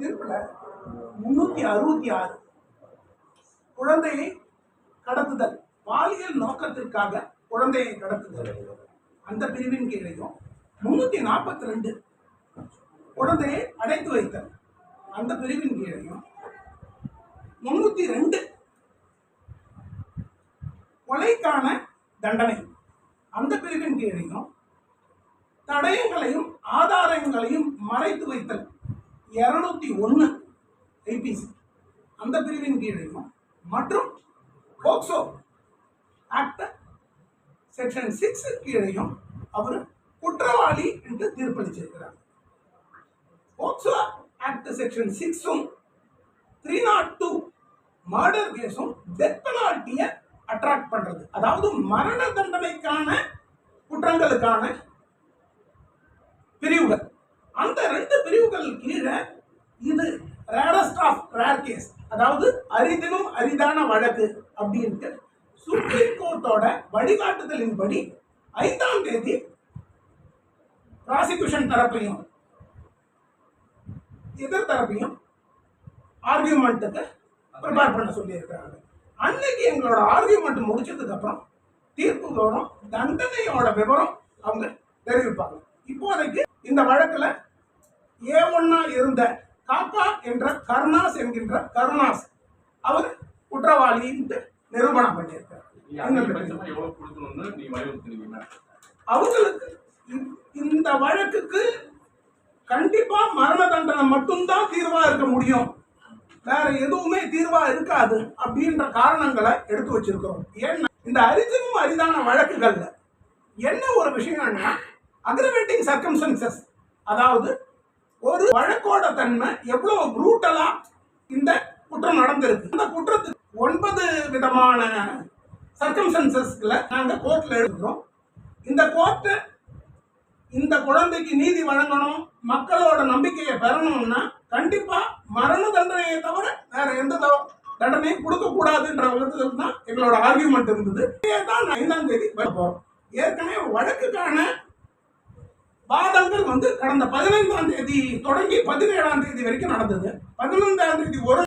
தீர்ப்புல 366 குழந்தையை கடத்துதல், பாலியல் நோக்கத்திற்காக குழந்தையை கடத்துதல் அந்த பிரிவின் கீழையும், 342 குழந்தையை அடைத்து வைத்தல் அந்த பிரிவின் கீழையும், 302 கொலைக்கான தண்டனை அந்த பிரிவின் கீழையும், தடயங்களையும் ஆதாரங்களையும் மறைத்து வைத்தல் 201 ஐபிசி அந்த பிரிவின் கீழையும், மற்றும் போக்சோ ஆக்ட் செக்ஷன் 6 கீழையும் அவர் குற்றவாளி என்று தீர்ப்பளிச்சிருக்கிறார். போக்சோ ஆக்ட் செக்ஷன் 6 302 மர்டர் கேஸும் டெத் பெனால்ட்டியை அட்ராக்ட் பண்றது, அதாவது மரண தண்டனைக்கான குற்றங்களுக்கான பிரிவுகள். அந்த 2 பிரிவுகள் கீழே இது ரேரஸ்ட் ஆஃப் ரேர் கேஸ், அதாவது அரிதினும் அரிதான வழக்கு அப்படின்ட்டு சுப்ரீம் கோர்ட்டோட வழிகாட்டுதலின்படி 5ஆம் தேதி ப்ராசிக்யூஷன் தரப்பையும் எதிர் தரப்பையும் ஆர்கியூமெண்ட்டுக்கு ப்ரிப்பேர் பண்ண சொல்லி இருக்கிறாங்க. அன்னைக்கு எங்களோட ஆர்கியூமெண்ட் முடிச்சதுக்கு அப்புறம் தீர்ப்பு விவரம், தண்டனையோட விவரம் அவங்க தெரிவிப்பாங்க. இப்போதைக்கு இந்த வழக்குல A1 இருந்த காக்கா என்ற கருணாஸ் என்கின்ற கருணாஸ் அவர் குற்றவாளி நிரூபணம் பண்ணியிருக்கார். அவங்களுக்கு இந்த வழக்குக்கு கண்டிப்பா மரண தண்டனை மட்டும்தான் தீர்வா இருக்க முடியும், வேற எதுவுமே தீர்வா இருக்காது அப்படின்ற காரணங்களை எடுத்து வச்சிருக்கிறோம். ஏன்னா இந்த அரிதினும் அரிதான வழக்குகள்ல என்ன ஒரு விஷயம்னா அக்ரவேட்டிங் சர்க்கம்ஸ்டன்சஸ், அதாவது ஒரு வழக்கோட தன்மை எவ்வளவு ப்ரூட்டலா இந்த குற்றம் நடந்திருக்கு. இந்த குற்றத்துக்கு 9 விதமான சர்க்கம்ஸ்டன்சஸ்ல நாங்க கோர்ட்ல எடுக்கிறோம். இந்த கோர்ட்டு இந்த குழந்தைக்கு நீதி வழங்கணும், மக்களோட நம்பிக்கையை பெறணும்னா கண்டிப்பா மரண தண்டனையை தவிர வேற எந்த தண்டனையும் கொடுக்க கூடாதுன்ற விதத்தில் தான் எங்களோட ஆர்கியூமெண்ட் இருந்தது. தான் 5ஆம் தேதி போறோம். ஏற்கனவே வழக்குக்கான வாதங்கள் கடந்த 15ஆம் தேதி தொடங்கி 17ஆம் தேதி வரைக்கும் நடந்தது. 15ஆம் தேதி ஒரு